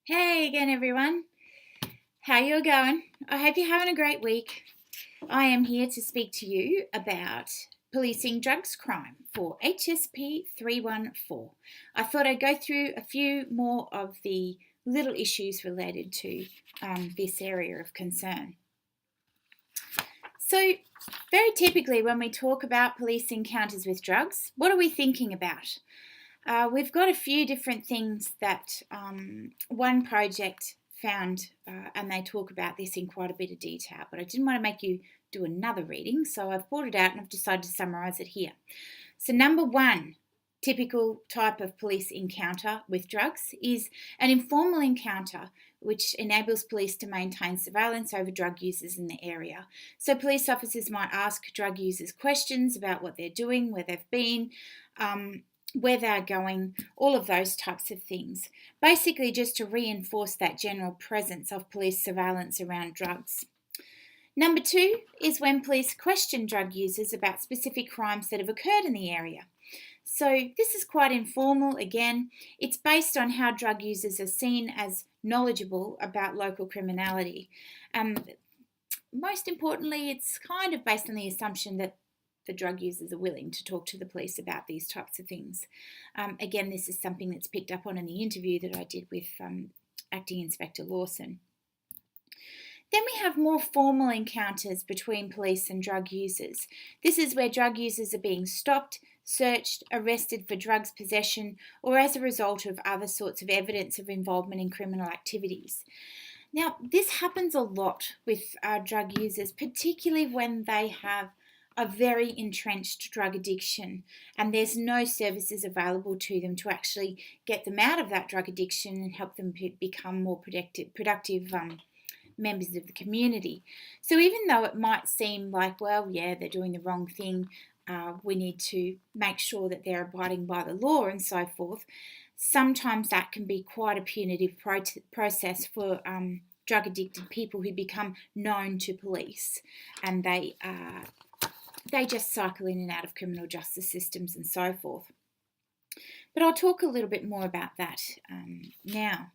Hey again, everyone. How you going? I hope you're having a great week. I am here to speak to you about policing drugs crime for HSP314. I thought I'd go through a few more of the little issues related to this area of concern. So, very typically, when we talk about police encounters with drugs, what are we thinking about? We've got a few different things that one project found, and they talk about this in quite a bit of detail, but I didn't want to make you do another reading, so I've brought it out and I've decided to summarise it here. So number one, typical type of police encounter with drugs is an informal encounter which enables police to maintain surveillance over drug users in the area. So police officers might ask drug users questions about what they're doing, where they've been, where they're going, all of those types of things. Basically just to reinforce that general presence of police surveillance around drugs. Number two is when police question drug users about specific crimes that have occurred in the area. So this is quite informal. Again, it's based on how drug users are seen as knowledgeable about local criminality. Most importantly, it's kind of based on the assumption that the drug users are willing to talk to the police about these types of things. Again, this is something that's picked up on in the interview that I did with Acting Inspector Lawson. Then we have more formal encounters between police and drug users. This is where drug users are being stopped, searched, arrested for drugs possession, or as a result of other sorts of evidence of involvement in criminal activities. Now, this happens a lot with drug users, particularly when they have a very entrenched drug addiction and there's no services available to them to actually get them out of that drug addiction and help them become more productive members of the community. So even though it might seem like, well, yeah, they're doing the wrong thing, we need to make sure that they're abiding by the law and so forth, sometimes that can be quite a punitive process for drug addicted people who become known to police, and they just cycle in and out of criminal justice systems and so forth. But I'll talk a little bit more about that now.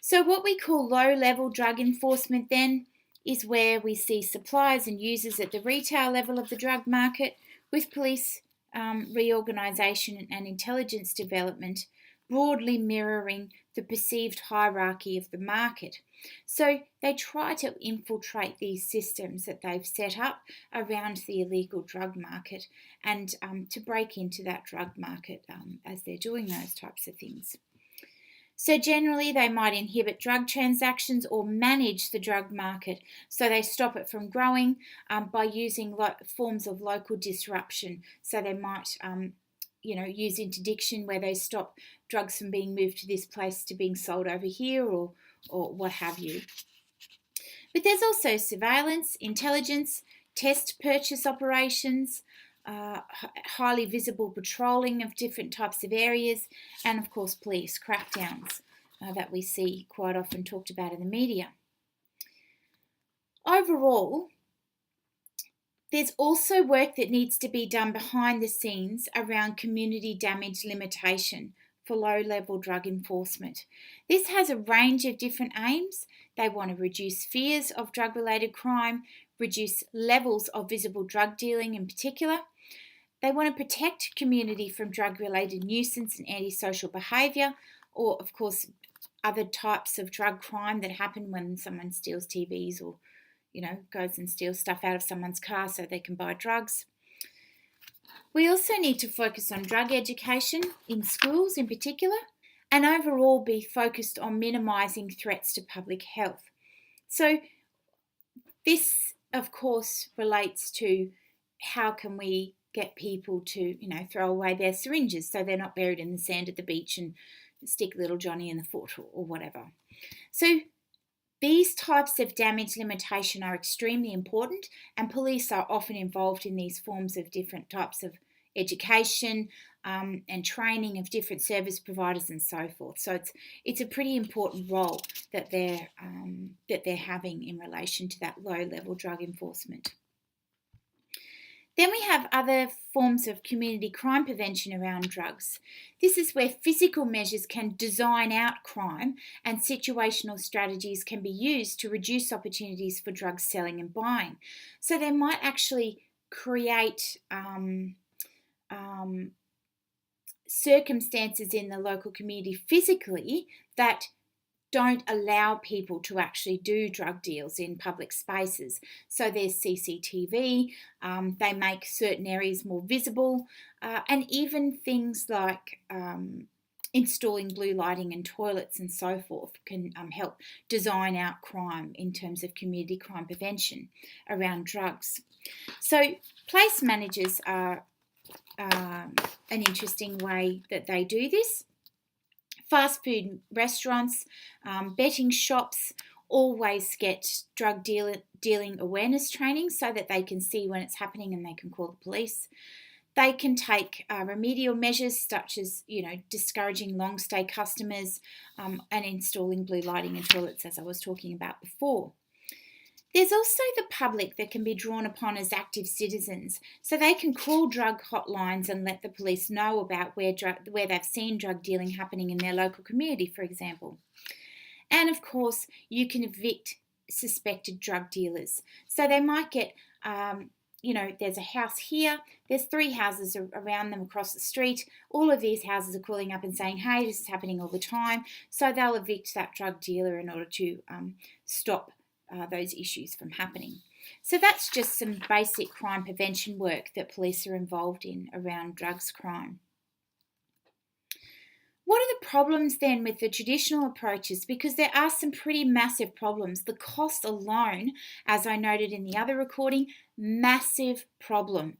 So what we call low-level drug enforcement then is where we see suppliers and users at the retail level of the drug market, with police reorganisation and intelligence development broadly mirroring the perceived hierarchy of the market. So they try to infiltrate these systems that they've set up around the illegal drug market and to break into that drug market as they're doing those types of things. So generally they might inhibit drug transactions or manage the drug market, so they stop it from growing by using forms of local disruption. So they might use interdiction, where they stop drugs from being moved to this place to being sold over here, or what have you. But there's also surveillance, intelligence, test purchase operations, highly visible patrolling of different types of areas, and of course police crackdowns that we see quite often talked about in the media. Overall, there's also work that needs to be done behind the scenes around community damage limitation for low-level drug enforcement. This has a range of different aims. They want to reduce fears of drug-related crime, reduce levels of visible drug dealing in particular. They want to protect community from drug-related nuisance and antisocial behaviour, or of course other types of drug crime that happen when someone steals TVs or goes and steals stuff out of someone's car so they can buy drugs. We also need to focus on drug education in schools in particular, and overall be focused on minimising threats to public health. So this, of course, relates to how can we get people to, throw away their syringes so they're not buried in the sand at the beach and stick little Johnny in the foot or whatever. So these types of damage limitation are extremely important, and police are often involved in these forms of different types of education and training of different service providers and so forth. So it's a pretty important role that they're having in relation to that low-level drug enforcement. Then we have other forms of community crime prevention around drugs. This is where physical measures can design out crime and situational strategies can be used to reduce opportunities for drug selling and buying. So they might actually create circumstances in the local community physically that don't allow people to actually do drug deals in public spaces. So there's CCTV, they make certain areas more visible, and even things like installing blue lighting in toilets and so forth can help design out crime in terms of community crime prevention around drugs. So place managers are an interesting way that they do this. Fast food restaurants, betting shops always get drug dealing awareness training so that they can see when it's happening and they can call the police. They can take remedial measures such as, discouraging long stay customers and installing blue lighting in toilets, as I was talking about before. There's also the public that can be drawn upon as active citizens, so they can call drug hotlines and let the police know about where they've seen drug dealing happening in their local community, for example. And of course, you can evict suspected drug dealers. So they might get, there's a house here, there's 3 houses around them across the street. All of these houses are calling up and saying, hey, this is happening all the time. So they'll evict that drug dealer in order to stop those issues from happening. So that's just some basic crime prevention work that police are involved in around drugs crime. What are the problems then with the traditional approaches? Because there are some pretty massive problems. The cost alone, as I noted in the other recording, massive problem.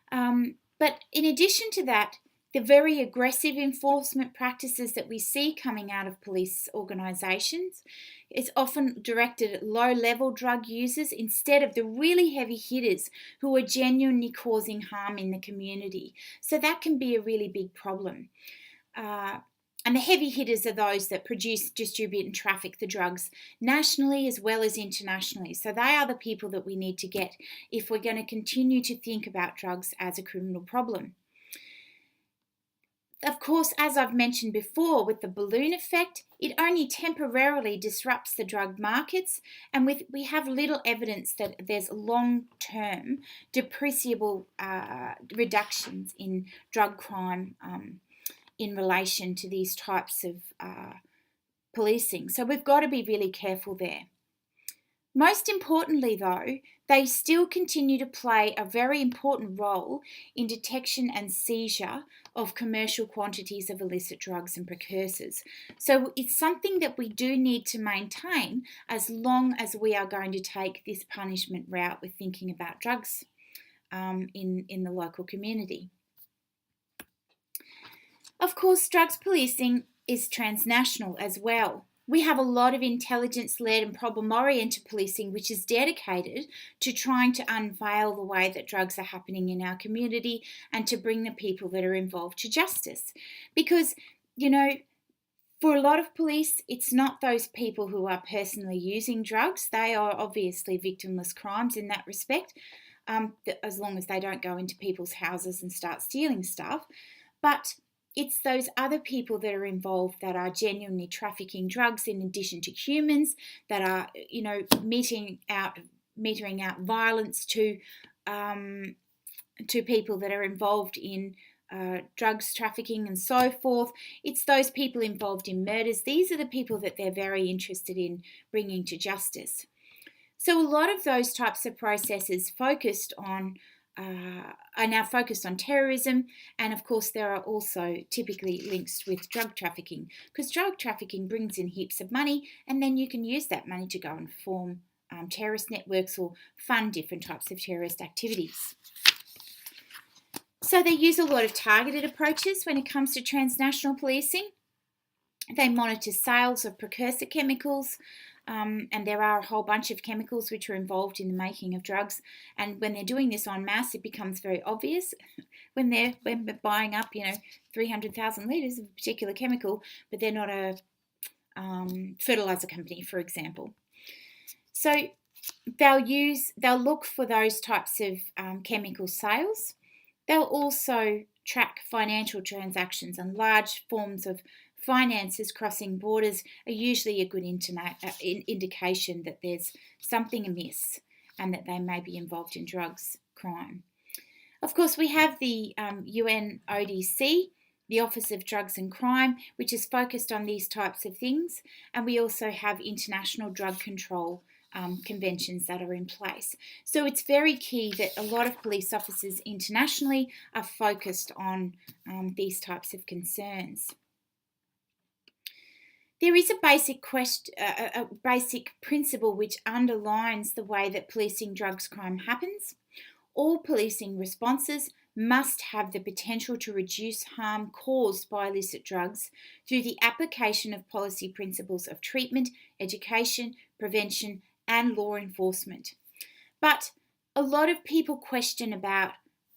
But in addition to that, the very aggressive enforcement practices that we see coming out of police organisations is often directed at low-level drug users instead of the really heavy hitters who are genuinely causing harm in the community. So that can be a really big problem. And the heavy hitters are those that produce, distribute and traffic the drugs nationally as well as internationally. So they are the people that we need to get if we're going to continue to think about drugs as a criminal problem. Of course, as I've mentioned before, with the balloon effect, it only temporarily disrupts the drug markets, and we have little evidence that there's long-term depreciable reductions in drug crime in relation to these types of policing. So we've got to be really careful there. Most importantly, though, they still continue to play a very important role in detection and seizure of commercial quantities of illicit drugs and precursors. So it's something that we do need to maintain as long as we are going to take this punishment route with thinking about drugs in the local community. Of course, drugs policing is transnational as well. We have a lot of intelligence-led and problem-oriented policing which is dedicated to trying to unveil the way that drugs are happening in our community and to bring the people that are involved to justice. Because, for a lot of police, it's not those people who are personally using drugs. They are obviously victimless crimes in that respect, as long as they don't go into people's houses and start stealing stuff. But it's those other people that are involved that are genuinely trafficking drugs in addition to humans, that are, metering out violence to people that are involved in drugs trafficking and so forth. It's those people involved in murders. These are the people that they're very interested in bringing to justice. So a lot of those types of processes are now focused on terrorism, and of course there are also typically links with drug trafficking, because drug trafficking brings in heaps of money, and then you can use that money to go and form terrorist networks or fund different types of terrorist activities. So they use a lot of targeted approaches when it comes to transnational policing. They monitor sales of precursor chemicals, and there are a whole bunch of chemicals which are involved in the making of drugs. And when they're doing this en masse, it becomes very obvious when they're buying up, 300,000 litres of a particular chemical, but they're not a fertiliser company, for example. So they'll look for those types of chemical sales. They'll also track financial transactions, and large forms of finances crossing borders are usually a good indication that there's something amiss and that they may be involved in drugs crime. Of course, we have the UNODC, the Office of Drugs and Crime, which is focused on these types of things, and we also have international drug control conventions that are in place. So it's very key that a lot of police officers internationally are focused on these types of concerns. There is a basic principle which underlines the way that policing drugs crime happens. All policing responses must have the potential to reduce harm caused by illicit drugs through the application of policy principles of treatment, education, prevention, and law enforcement. But a lot of people question about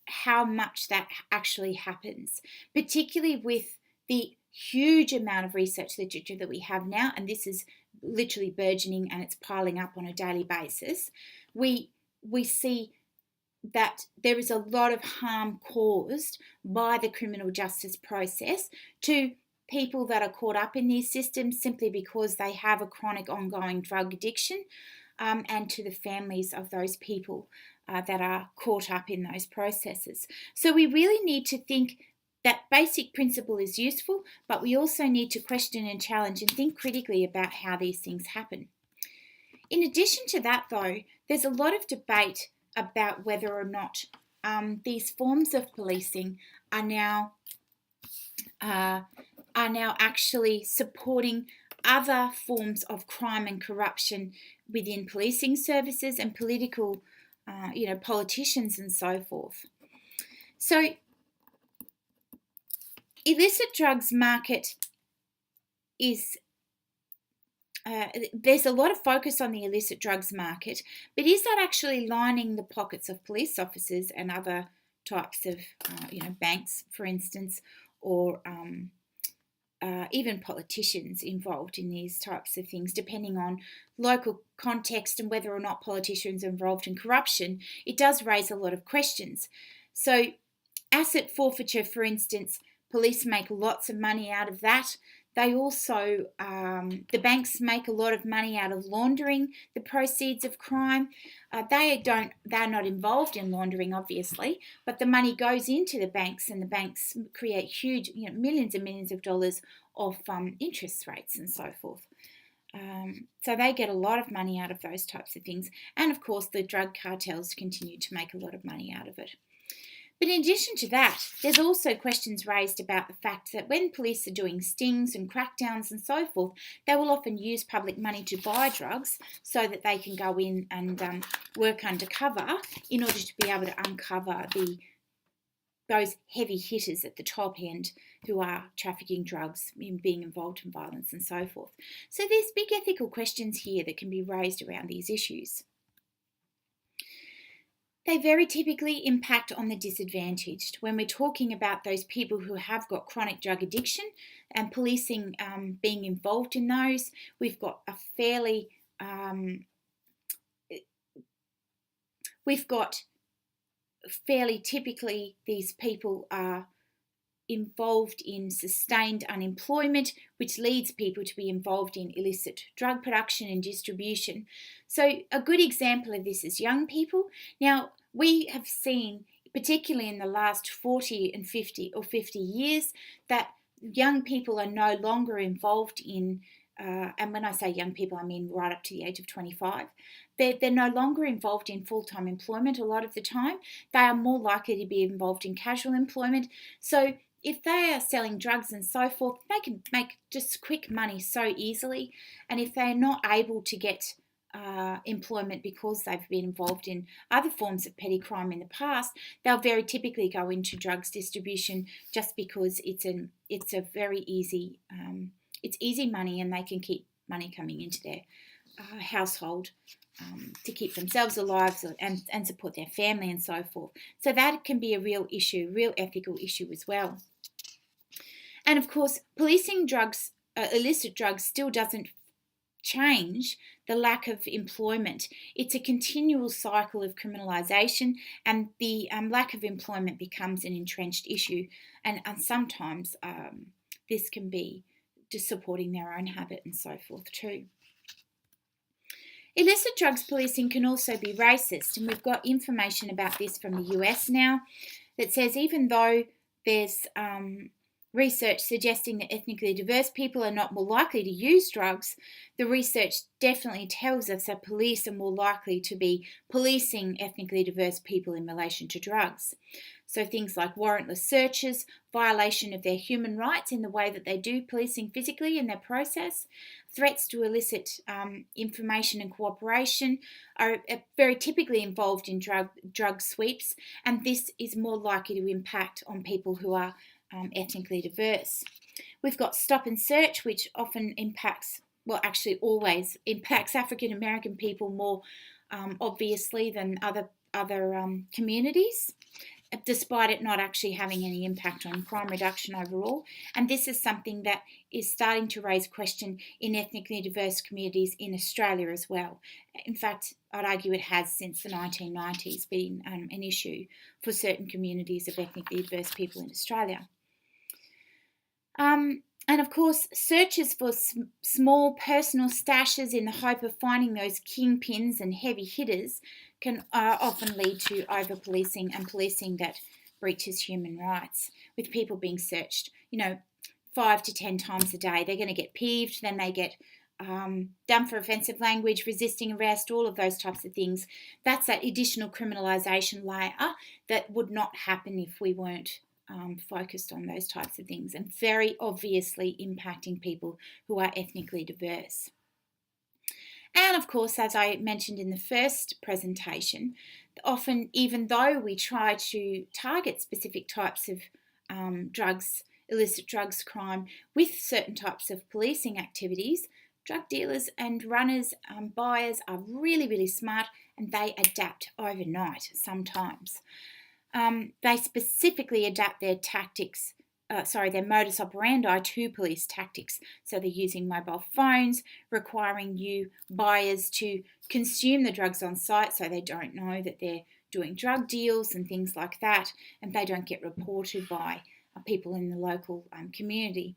how much that actually happens, particularly with the huge amount of research literature that we have now, and this is literally burgeoning and it's piling up on a daily basis. We see that there is a lot of harm caused by the criminal justice process to people that are caught up in these systems simply because they have a chronic ongoing drug addiction, and to the families of those people that are caught up in those processes. So we really need to think that basic principle is useful, but we also need to question and challenge and think critically about how these things happen. In addition to that, though, there's a lot of debate about whether or not these forms of policing are now actually supporting other forms of crime and corruption within policing services and political, politicians and so forth. So, illicit drugs market is there's a lot of focus on the illicit drugs market, but is that actually lining the pockets of police officers and other types of, banks, for instance, or even politicians involved in these types of things, depending on local context and whether or not politicians are involved in corruption? It does raise a lot of questions. So, asset forfeiture, for instance, police make lots of money out of that. They also, the banks make a lot of money out of laundering the proceeds of crime. They're not involved in laundering, obviously, but the money goes into the banks, and the banks create huge, millions and millions of dollars of interest rates and so forth. So they get a lot of money out of those types of things. And of course, the drug cartels continue to make a lot of money out of it. But in addition to that, there's also questions raised about the fact that when police are doing stings and crackdowns and so forth, they will often use public money to buy drugs so that they can go in and work undercover in order to be able to uncover those heavy hitters at the top end who are trafficking drugs, being involved in violence and so forth. So there's big ethical questions here that can be raised around these issues. They very typically impact on the disadvantaged. When we're talking about those people who have got chronic drug addiction and policing being involved in those, we've got fairly typically these people are involved in sustained unemployment, which leads people to be involved in illicit drug production and distribution. So a good example of this is young people. Now, we have seen, particularly in the last 40 and 50 years, that young people are no longer involved in, and when I say young people, I mean right up to the age of 25. They're no longer involved in full-time employment a lot of the time. They are more likely to be involved in casual employment. So if they are selling drugs and so forth, they can make just quick money so easily. And if they're not able to get employment because they've been involved in other forms of petty crime in the past, they'll very typically go into drugs distribution just because it's a very easy it's easy money, and they can keep money coming into their household to keep themselves alive and support their family and so forth. So that can be a real issue, real ethical issue as well. And of course, policing drugs, illicit drugs, still doesn't change the lack of employment. It's a continual cycle of criminalisation, and the lack of employment becomes an entrenched issue, and sometimes this can be just supporting their own habit and so forth too. Illicit drugs policing can also be racist, and we've got information about this from the US now that says even though there's research suggesting that ethnically diverse people are not more likely to use drugs, the research definitely tells us that police are more likely to be policing ethnically diverse people in relation to drugs. So things like warrantless searches, violation of their human rights in the way that they do policing physically in their process, threats to elicit information and cooperation are very typically involved in drug sweeps, and this is more likely to impact on people who are ethnically diverse. We've got stop and search, which often impacts, well, actually always impacts African American people more obviously than other communities, despite it not actually having any impact on crime reduction overall. And this is something that is starting to raise question in ethnically diverse communities in Australia as well. In fact, I'd argue it has since the 1990s been an issue for certain communities of ethnically diverse people in Australia. And of course, searches for small personal stashes in the hope of finding those kingpins and heavy hitters can often lead to over-policing and policing that breaches human rights, with people being searched, 5 to 10 times a day. They're going to get peeved, then they get done for offensive language, resisting arrest, all of those types of things. That's that additional criminalisation layer that would not happen if we weren't focused on those types of things, and very obviously impacting people who are ethnically diverse. And of course, as I mentioned in the first presentation, often even though we try to target specific types of drugs, illicit drugs crime with certain types of policing activities, drug dealers and runners, buyers are really, really smart, and they adapt overnight sometimes. They specifically adapt their tactics, their modus operandi to police tactics. So they're using mobile phones, requiring you buyers to consume the drugs on site so they don't know that they're doing drug deals and things like that, and they don't get reported by people in the local community.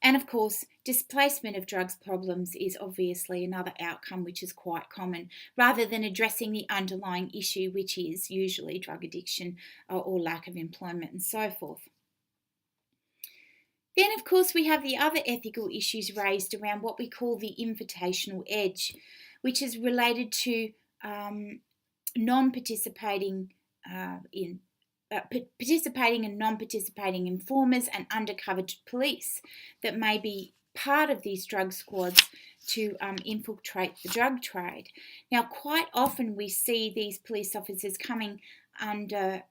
And of course, displacement of drugs problems is obviously another outcome which is quite common, rather than addressing the underlying issue, which is usually drug addiction or lack of employment and so forth. Then, of course, we have the other ethical issues raised around what we call the invitational edge, which is related to participating and non-participating informers and undercover police that may be part of these drug squads to infiltrate the drug trade. Now, quite often we see these police officers coming under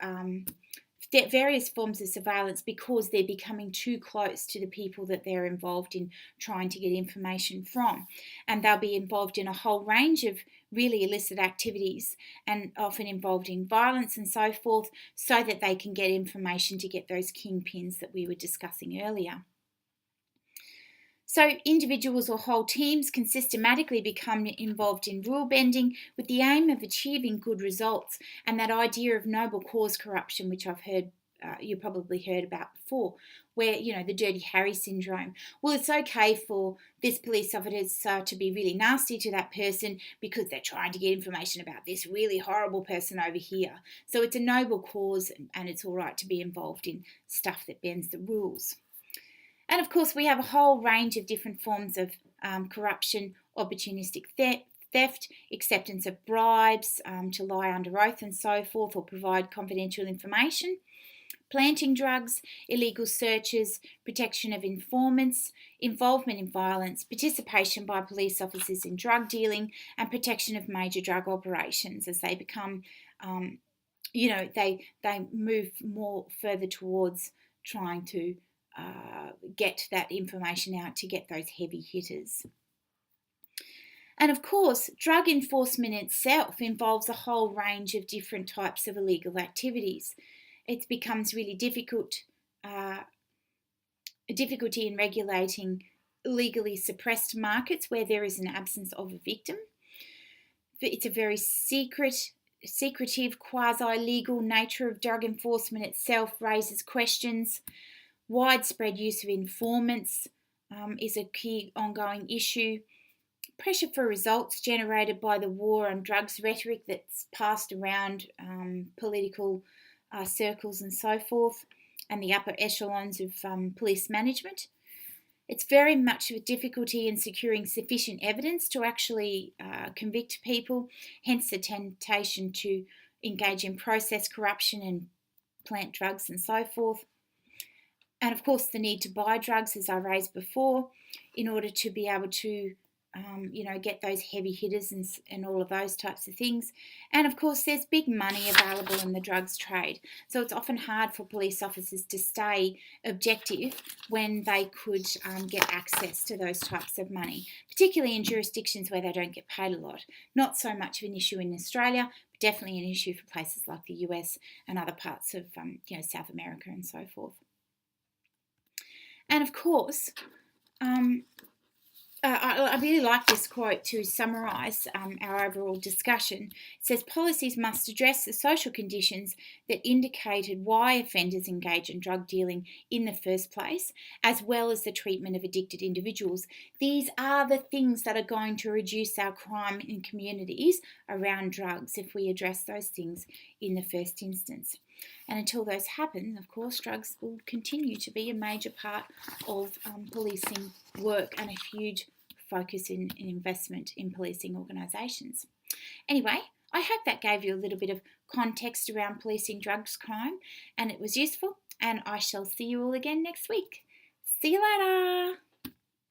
various forms of surveillance because they're becoming too close to the people that they're involved in trying to get information from. And they'll be involved in a whole range of really illicit activities, and often involved in violence and so forth, so that they can get information to get those kingpins that we were discussing earlier. So individuals or whole teams can systematically become involved in rule bending with the aim of achieving good results, and that idea of noble cause corruption, which I've heard, you probably heard about before, where, the Dirty Harry syndrome. Well, it's okay for this police officer to be really nasty to that person because they're trying to get information about this really horrible person over here. So it's a noble cause, and it's all right to be involved in stuff that bends the rules. And of course, we have a whole range of different forms of corruption, opportunistic theft, acceptance of bribes to lie under oath and so forth, or provide confidential information, planting drugs, illegal searches, protection of informants, involvement in violence, participation by police officers in drug dealing, and protection of major drug operations as they become, they move more further towards trying to get that information out to get those heavy hitters. And of course, drug enforcement itself involves a whole range of different types of illegal activities. It becomes really difficult, a difficulty in regulating legally suppressed markets where there is an absence of a victim. It's a very secretive, quasi-legal nature of drug enforcement itself raises questions. Widespread use of informants is a key ongoing issue. Pressure for results generated by the war on drugs rhetoric that's passed around political circles and so forth, and the upper echelons of police management. It's very much of a difficulty in securing sufficient evidence to actually convict people, hence the temptation to engage in process corruption and plant drugs and so forth. And of course, the need to buy drugs, as I raised before, in order to be able to get those heavy hitters and all of those types of things. And of course, there's big money available in the drugs trade. So it's often hard for police officers to stay objective when they could get access to those types of money, particularly in jurisdictions where they don't get paid a lot. Not so much of an issue in Australia, but definitely an issue for places like the US and other parts of South America and so forth. And of course, I really like this quote to summarise our overall discussion. It says, policies must address the social conditions that indicated why offenders engage in drug dealing in the first place, as well as the treatment of addicted individuals. These are the things that are going to reduce our crime in communities around drugs if we address those things in the first instance. And until those happen, of course, drugs will continue to be a major part of policing work and a huge focus in investment in policing organisations. Anyway, I hope that gave you a little bit of context around policing drugs crime, and it was useful, and I shall see you all again next week. See you later.